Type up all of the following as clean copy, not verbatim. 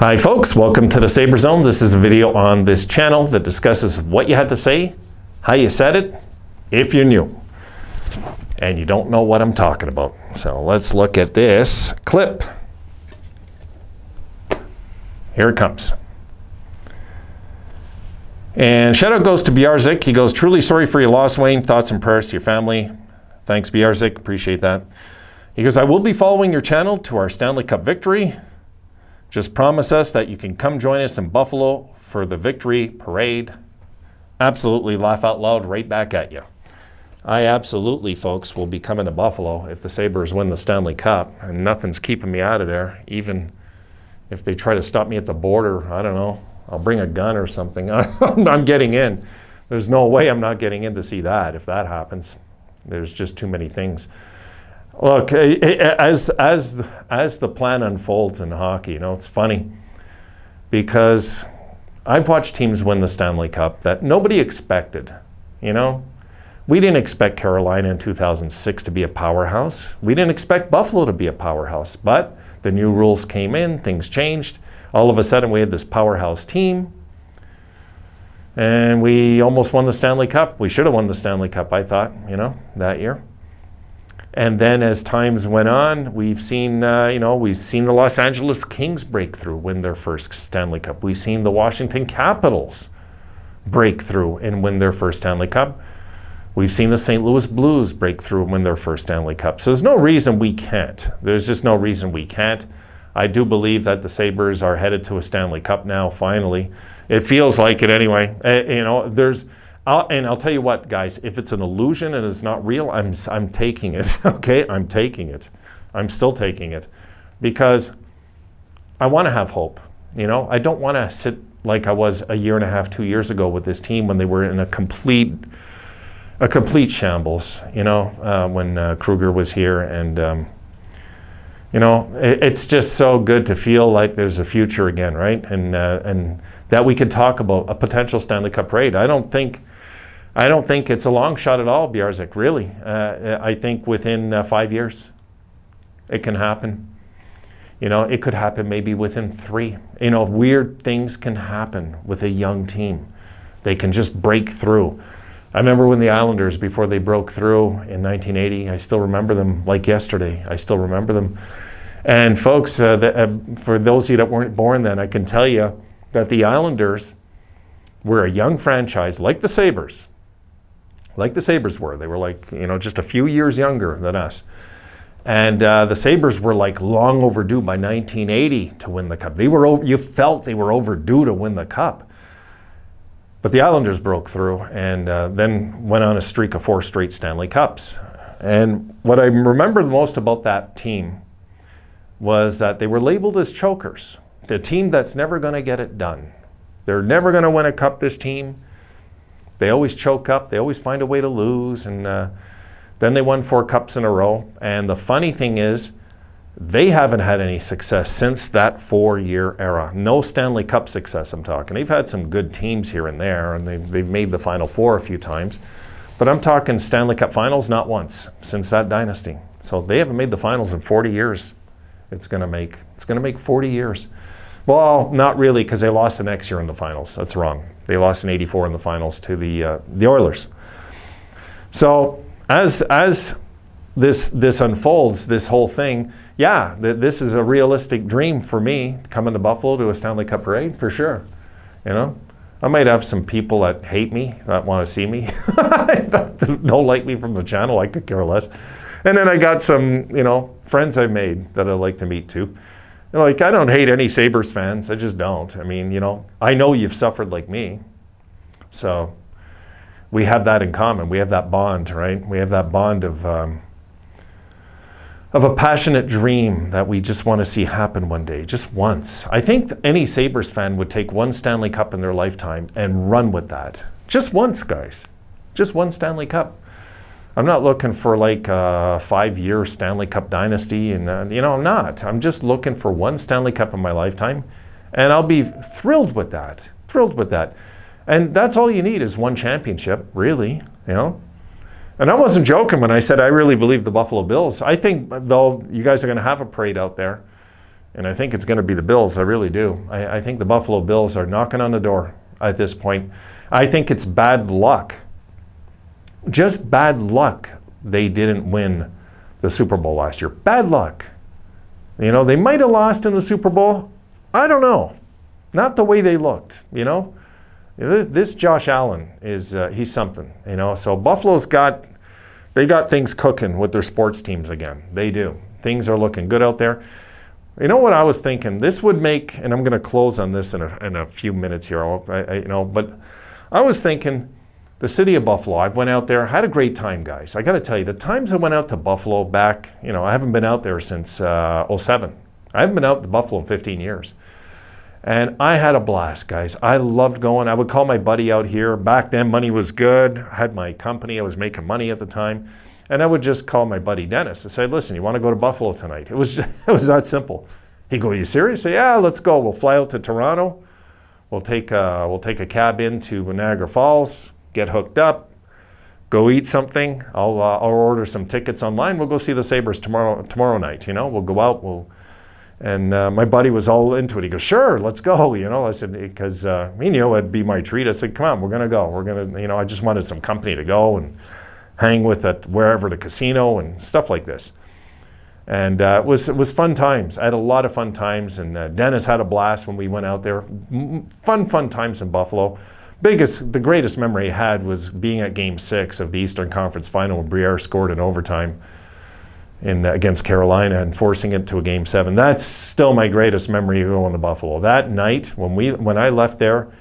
Hi folks, welcome to the Sabre Zone. This is a video on this channel that discusses what you had to say, how you said it, if you're new, and you don't know what I'm talking about. So let's look at this clip. Here it comes. And shout out goes to Bjarzik. He goes, truly sorry for your loss, Wayne. Thoughts and prayers to your family. Thanks, Bjarzik. Appreciate that. He goes, I will be following your channel to our Stanley Cup victory. Just promise us that you can come join us in Buffalo for the victory parade. Absolutely, laugh out loud right back at you. I absolutely, folks, will be coming to Buffalo if the Sabres win the Stanley Cup, and nothing's keeping me out of there. Even if they try to stop me at the border, I don't know, I'll bring a gun or something. I'm getting in. There's no way I'm not getting in to see that if that happens. There's just too many things. Look, as the plan unfolds in hockey, you know, it's funny because I've watched teams win the Stanley Cup that nobody expected, you know. We didn't expect Carolina in 2006 to be a powerhouse. We didn't expect Buffalo to be a powerhouse, but the new rules came in, things changed. All of a sudden we had this powerhouse team and we almost won the Stanley Cup. We should have won the Stanley Cup, I thought, you know, that year. And then as times went on, we've seen, we've seen the Los Angeles Kings break through, win their first Stanley Cup. We've seen the Washington Capitals break through and win their first Stanley Cup. We've seen the St. Louis Blues break through and win their first Stanley Cup. So there's no reason we can't. There's just no reason we can't. I do believe that the Sabres are headed to a Stanley Cup now, finally. It feels like it anyway. And I'll tell you what, guys, if it's an illusion and it's not real, I'm taking it, okay? I'm taking it. I'm still taking it because I want to have hope, you know? I don't want to sit like I was a year and a half, 2 years ago with this team when they were in a complete shambles, you know, when Kruger was here. And, you know, it's just so good to feel like there's a future again, right? And that we could talk about a potential Stanley Cup parade. I don't think it's a long shot at all, Bjarzik, really. I think within 5 years, it can happen. You know, it could happen maybe within 3. You know, weird things can happen with a young team. They can just break through. I remember when the Islanders, before they broke through in 1980, I still remember them like yesterday. I still remember them. And folks, for those of you that weren't born then, I can tell you that the Islanders were a young franchise like the Sabres. Like the Sabres were. They were like, you know, just a few years younger than us. And the Sabres were like long overdue by 1980 to win the Cup. You felt they were overdue to win the Cup. But the Islanders broke through and then went on a streak of 4 straight Stanley Cups. And what I remember the most about that team was that they were labeled as chokers. The team that's never going to get it done. They're never going to win a cup, this team. They always choke up. They always find a way to lose. And then they won 4 cups in a row. And the funny thing is, they haven't had any success since that 4-year era. No Stanley Cup success, I'm talking. They've had some good teams here and there, and they've made the Final Four a few times. But I'm talking Stanley Cup finals not once since that dynasty. So they haven't made the finals in 40 years. It's going to make 40 years. Well, not really, because they lost the next year in the finals. That's wrong. They lost in '84 in the finals to the Oilers. So as this unfolds, this whole thing, yeah, this is a realistic dream for me, coming to Buffalo to a Stanley Cup parade, for sure. You know, I might have some people that hate me, that want to see me, that don't like me from the channel. I could care less. And then I got some, you know, friends I made that I'd like to meet too. Like, I don't hate any Sabres fans. I just don't. I mean, you know, I know you've suffered like me. So we have that in common. We have that bond, right? We have that bond of a passionate dream that we just want to see happen one day, just once. I think any Sabres fan would take 1 Stanley Cup in their lifetime and run with that. Just once, guys. Just 1 Stanley Cup. I'm not looking for like a 5-year Stanley Cup dynasty, and you know, I'm not. I'm just looking for 1 Stanley Cup in my lifetime, and I'll be thrilled with that. Thrilled with that. And that's all you need is 1 championship, really, you know. And I wasn't joking when I said I really believe the Buffalo Bills. I think, though, you guys are going to have a parade out there. And I think it's going to be the Bills. I really do. I think the Buffalo Bills are knocking on the door at this point. I think it's bad luck. Just bad luck they didn't win the Super Bowl last year. Bad luck. You know, they might have lost in the Super Bowl. I don't know. Not the way they looked, you know. This Josh Allen is, he's something, you know. So Buffalo's got things cooking with their sports teams again. They do. Things are looking good out there. You know what I was thinking? This would make, and I'm going to close on this in a few minutes here, you know, but I was thinking the city of Buffalo, I went out there, had a great time, guys. I got to tell you, the times I went out to Buffalo back, you know, I haven't been out there since 07. I haven't been out to Buffalo in 15 years. And I had a blast, guys. I loved going. I would call my buddy out here. Back then, money was good. I had my company. I was making money at the time. And I would just call my buddy Dennis and say, listen, you want to go to Buffalo tonight? It was that simple. He'd go, are you serious? I say, yeah, let's go. We'll fly out to Toronto. We'll take a cab into Niagara Falls, get hooked up, go eat something. I'll order some tickets online. We'll go see the Sabres tomorrow night. You know, we'll go out. And my buddy was all into it. He goes, sure, let's go. You know, I said, because he knew it'd be my treat. I said, come on, we're going to go. We're going to, you know, I just wanted some company to go and hang with at wherever, the casino and stuff like this. And it was fun times. I had a lot of fun times. And Dennis had a blast when we went out there. Fun times in Buffalo. The greatest memory I had was being at Game 6 of the Eastern Conference Final when Briere scored in overtime against Carolina and forcing it to a Game 7. That's still my greatest memory of going to Buffalo. That night, when I left there,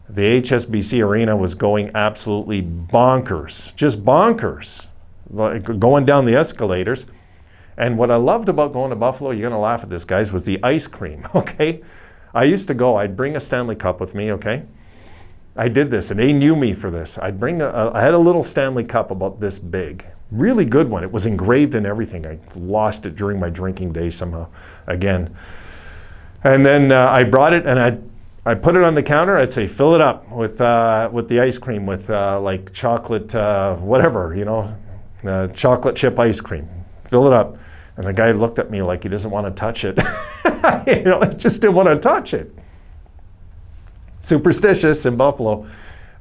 the HSBC Arena was going absolutely bonkers, just bonkers, like going down the escalators. And what I loved about going to Buffalo, you're going to laugh at this, guys, was the ice cream, okay? I used to go, I'd bring a Stanley Cup with me, okay? I did this, and they knew me for this. I had a little Stanley Cup about this big. Really good one. It was engraved in everything. I lost it during my drinking days somehow, again. And then I brought it, and I put it on the counter. I'd say, fill it up with the ice cream, with like chocolate, whatever, you know, chocolate chip ice cream. Fill it up. And the guy looked at me like he doesn't want to touch it. You know, I just didn't want to touch it. Superstitious in Buffalo.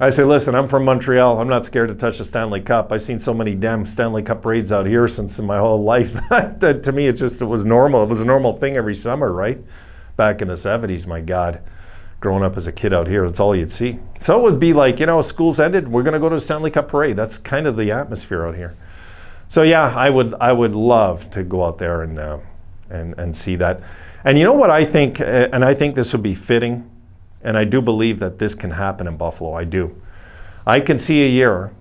I say, listen, I'm from Montreal. I'm not scared to touch a Stanley Cup. I've seen so many damn Stanley Cup parades out here since my whole life that to me it was normal. It was a normal thing every summer, right? Back in the 70s, my God. Growing up as a kid out here, that's all you'd see. So it would be like, you know, school's ended, we're going to go to a Stanley Cup parade. That's kind of the atmosphere out here. So yeah, I would love to go out there and see that. And you know what I think, and I think this would be fitting, and I do believe that this can happen in Buffalo. I do. I can see a year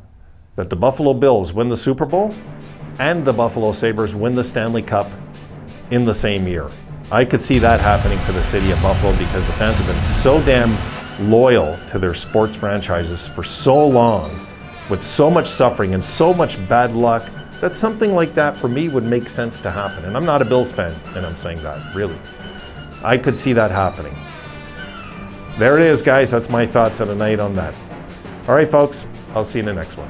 that the Buffalo Bills win the Super Bowl and the Buffalo Sabres win the Stanley Cup in the same year. I could see that happening for the city of Buffalo because the fans have been so damn loyal to their sports franchises for so long, with so much suffering and so much bad luck, that something like that for me would make sense to happen. And I'm not a Bills fan, and I'm saying that, really. I could see that happening. There it is, guys. That's my thoughts of the night on that. All right, folks. I'll see you in the next one.